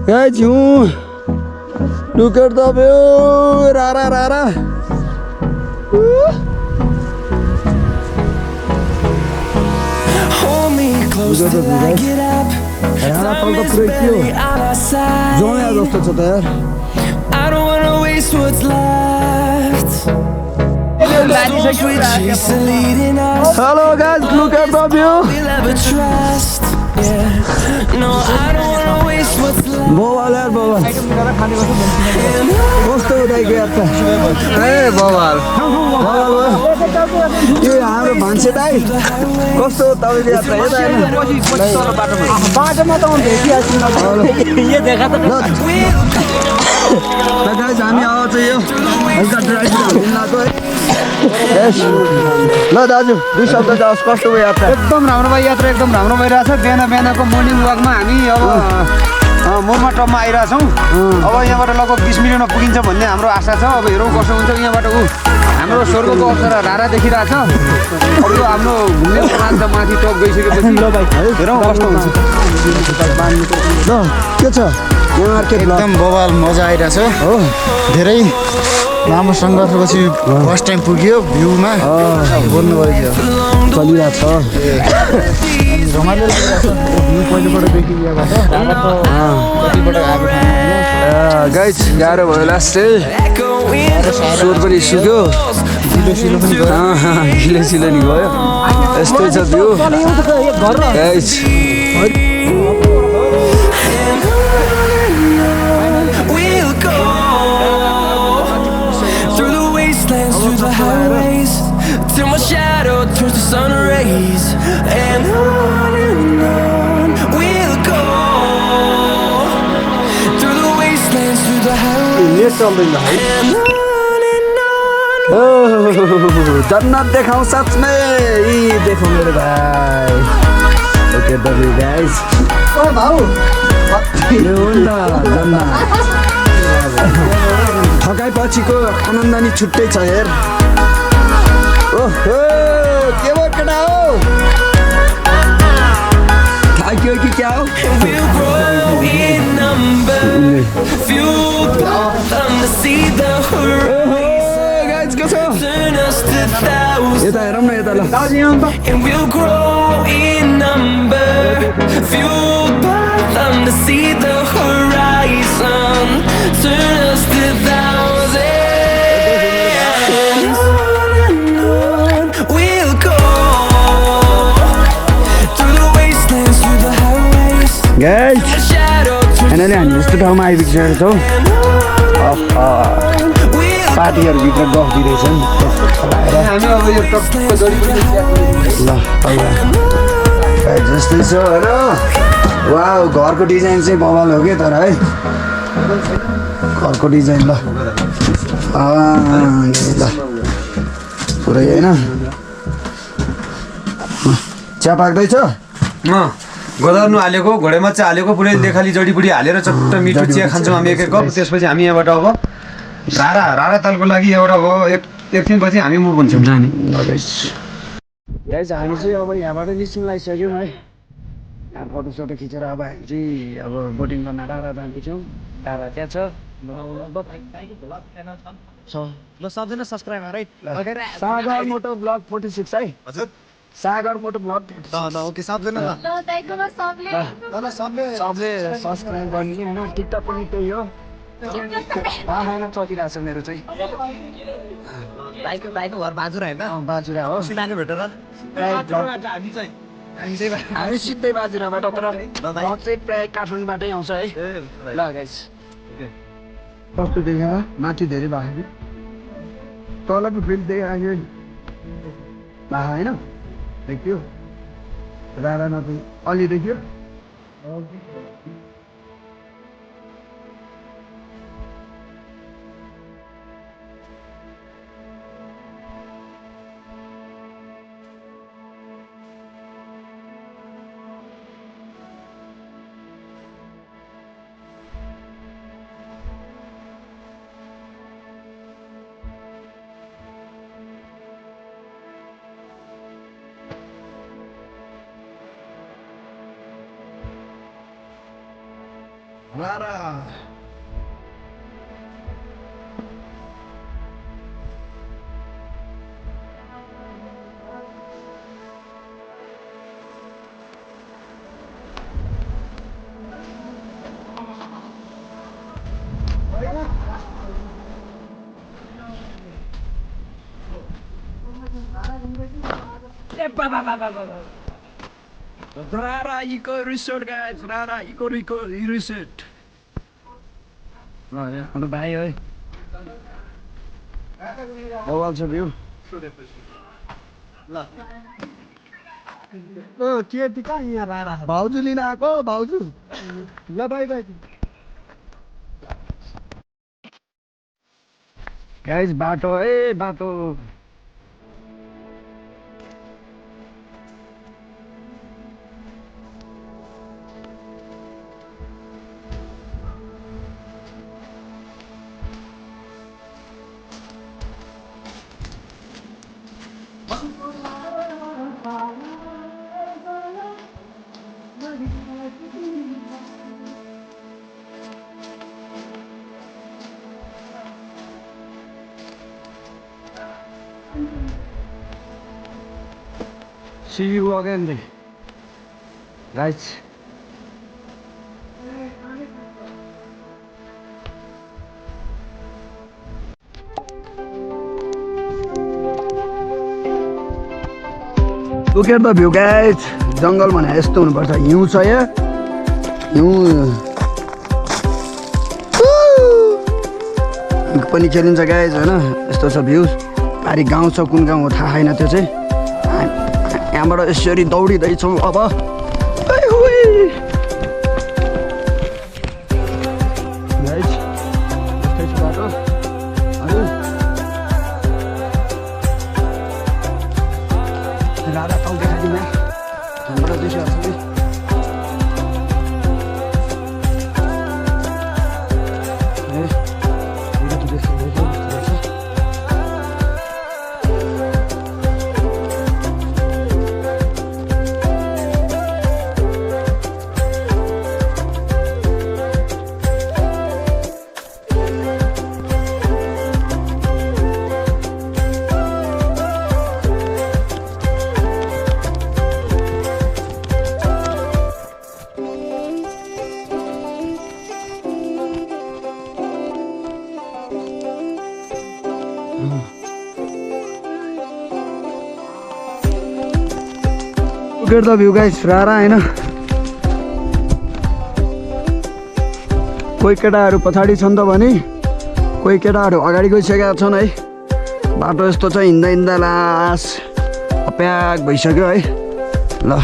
Guys, look at the view. Rara, rara. Hold me close till I get up. Time is barely on our side. I don't wanna waste what's left. Storms we chase are leading us. Hello guys, look at the view. We'll ever trust. Yeah. No, I don't wanna waste what's left. Bowal यार bowal. कस्तो उदाइको यात्रा ए बवाल बवाल यो हाम्रो मान्छे दाइ कस्तो तपाईको यात्रा यता हैन बाटोमा त हुन्छ यो देखा त गाइस हामी आउँछ यो हल्का ड्राइभ हिँड्नको ल दाजु दुई शब्द जाओस् कस्तो भयो यात्रा एकदम राम्रो भयो यात्रा एकदम राम्रो भइरहेछ बिहानको मर्निङ वाकमा हामी अब मोरमा टपमा आइरहेछौँ अब यहाँबाट लगभग 20 मिनटमा पुगिन्छ भन्ने हाम्रो आशा छ अब हेरौँ कसो हुन्छ यहाँबाट हाम्रो स्वर्गको अप्सरा रारा देखिरहेछ अब यो हाम्रो घुम्ने प्लान त माथि टप गइसकेपछि हेरौँ कस्तो हुन्छ ल के छ यहाँ मार्केट एकदम बवाल मजा आइरहेछ हो धेरै लामो सङ्घर्षपछि फर्स्ट टाइम पुग्यो भ्यूमा बोल्नु पऱ्यो चलिरहेछ रमाइलो लागिरहेछ भ्यू पहिलोपल्ट देखिएबाट कतिपल्ट आएको ठाउँ गाइस गाह्रो भयो लास्टै स्वर पनि सुक्यो गिलो सिलो नि भयो यस्तै छ view guys We'll go through the wastelands, through the highways, till my shadow turns to sun rays. And on we'll go through the wastelands, through the highways. And on. जन्नत देखाऊ सचमै यी देखो मेरो भाइ ओके दबी गाइस ओ भाउ यो हो नि त जन्नत थकाइ पछिको आनन्द नि छुट्टै छ हेर ओहो के भयो केटा हो थाक्यो कि क्या हो We'll grow in number, fueled by them to see the horizon. Turn us to thousands. यता हेरौँ न यता ल And we'll grow in number, fueled by them to see the horizon. Turn us to thousands. And on we'll go through the wastelands, through the highways. Guys The shadow turns हैन हामी यस्तो ठाउँमा आइपुगिसकेको छौँ पार्टीहरूभित्र गफ दिँदैछन् हामी अब यो टक्क ल जस्तै छ होइन वा घरको डिजाइन चाहिँ बवाल हो कि तर है घरको डिजाइन ल ल पुरै होइन चिया पाक्दैछ गोदावरी हालेको घोडेमच्चा हालेको पुरै लेखाली जडीबुडी हालेर चट्ट मिठो चिया खान्छौँ हामी एक कप त्यसपछि हामी यहाँबाट अब रारा तालको लागि एउटा हो एकछिनपछि हामी मुभ हुन्छौँ जाने गाइस हामी चाहिँ अब यहाँबाट निस्किन लागिसक्यौँ है फोटोसोटो खिचेर अब हामी चाहिँ अब बोटिङ गर्न डाँडा जाँदैछौँ डाँडा त्यहाँ छ ल सबजना सब्सक्राइब राइट सागर मोटो ब्लग 46 है हजुर सागर मोटो ब्लग ओके सबजना सबले सब्सक्राइब गर्ने होइन टिकटक पनि त्यही हो चलिरहेको छ मेरो चाहिँ घर बाजुरा होइन बाजुरा हो भेटेर हामी सिधै बाजुराबाट तर चाहिँ प्रायः काठमाडौँबाटै आउँछ है ल गाइस कस्तो देखा माथि धेरै भएको तलको फिल्ड देखा होइन देखियो राडा नपुग अलि देखियो Rara Eco Resort, guys. Rara Eco Resort. Ano भाइ है बवाल छ भ्यू ल ओ के ती कहाँ यहाँ रारा भाउजू लिन आको भाउजू ल बाइ बाइ गाइस बाटो है बाटो See you again, guys. Look at the view, guys. जंगल भने यस्तो हुनुपर्छ हिउँ छ यहाँ हिउँ पनि खेलिन्छ गाइज हैन यस्तो छ भ्यू पारी गाउँ छ कुन गाउँ हो थाहा छैन त्यो चाहिँ यहाँबाट यसरी दौडिँदैछौँ अब राधा तल देखाइदिउँ हाम्रो देश Look at the view, guys. रारा हैन कोही केटाहरू पछाडि छन् त भने कोही केटाहरू अगाडि गइसकेका छन् है बाटो यस्तो छ हिँड्दा हिँड्दा लास अप्याक भइसक्यो है ल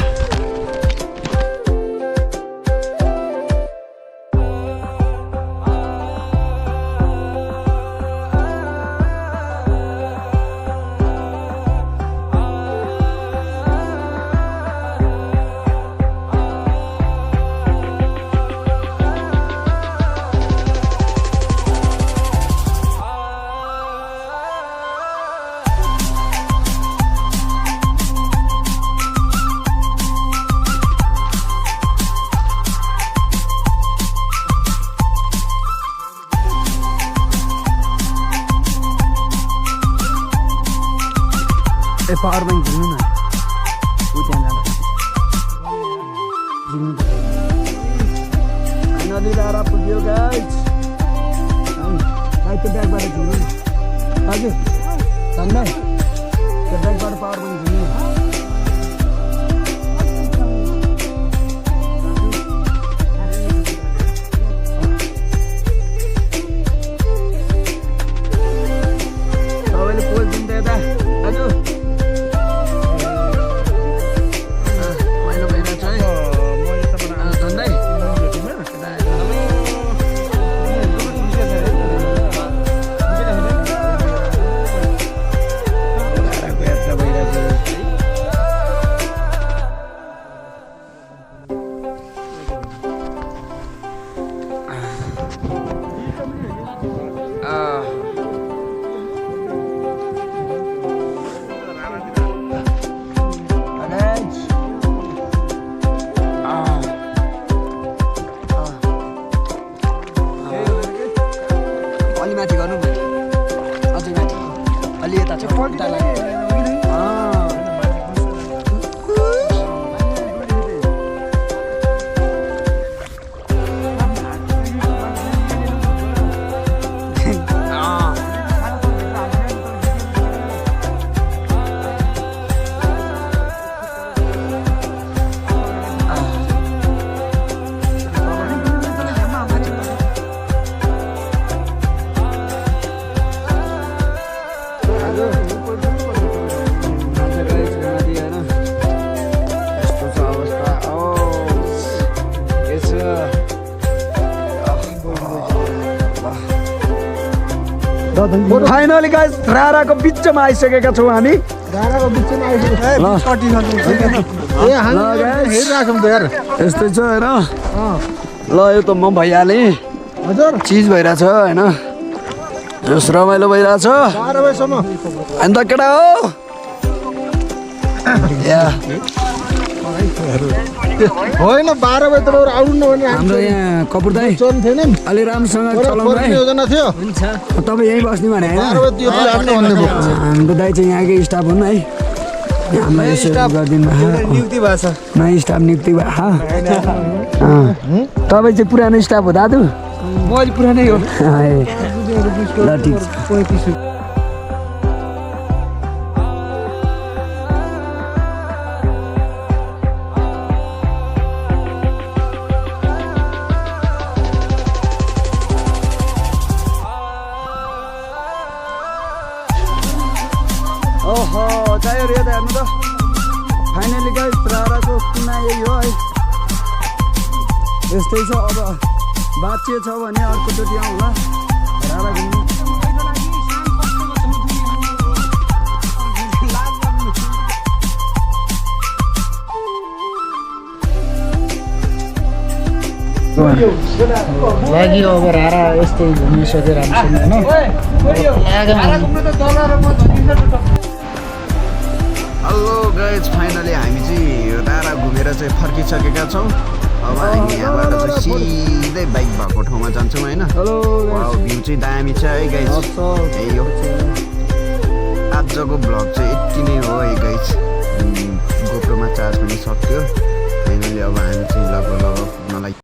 पावर बैंक घुम्नु न उ त्यहाँ जाँदा फाइनली रारा पुग्यो गाइस त्यो ब्यागबाट घुम्नु हजुर धन्दा त्यो ब्यागबाट पावर बैंक घुम्नु तपाईँले पोज दिँदै दा हजुर अलि माथि गर्नु माथि अझै माथि अलि यता छ उता लाग्यो फाइनली गाइस राराको बिचमा आइसकेका छौँ हामी यस्तै छ होइन ल यो त म भइहालेँ चिज भइरहेछ होइन यस रमाइलो भइरहेछ अनि त केटा हो होइन 12 बजे त आउनु न भने हाम्रो यहाँ कपुर दाइ थिएन नि अलि राम्रोसँग चलाउनु है योजना थियो तपाईँ यहीँ बस्ने भने होइन 12 बजे त्यो लाग्नु भन्ने हाम्रो दाइ चाहिँ यहाँकै स्टाफ हुन् है हामीलाई यसो गरिदिनु नियुक्ति भएको छ नयाँ स्टाफ नियुक्ति भयो तपाईँ चाहिँ पुरानो स्टाफ हो दाजु म अहिले पुरानै हो ल ठिक छ ओहो चाहियो रे त हेर्नु त फाइनली गाइस राराको कुना यही हो है यस्तै छ अब बाँचिए छ भने अर्कोचोटि आउँला रारा घुम्नु लाग्यो अब रारा यस्तै घुमिसक्यो राम्रोसँग हेलो गाइज फाइनली हामी चाहिँ रारा घुमेर चाहिँ फर्किसकेका छौँ अब हामी यहाँबाट चाहिँ सिधै बाइक भएको ठाउँमा जान्छौँ होइन भ्यू चाहिँ दामी छ है गाइज यही हो आजको भ्लग चाहिँ यति नै हो है गाइज गोप्रोमा चार्ज पनि सक्यो फाइनली अब हामी चाहिँ लगभग मलाई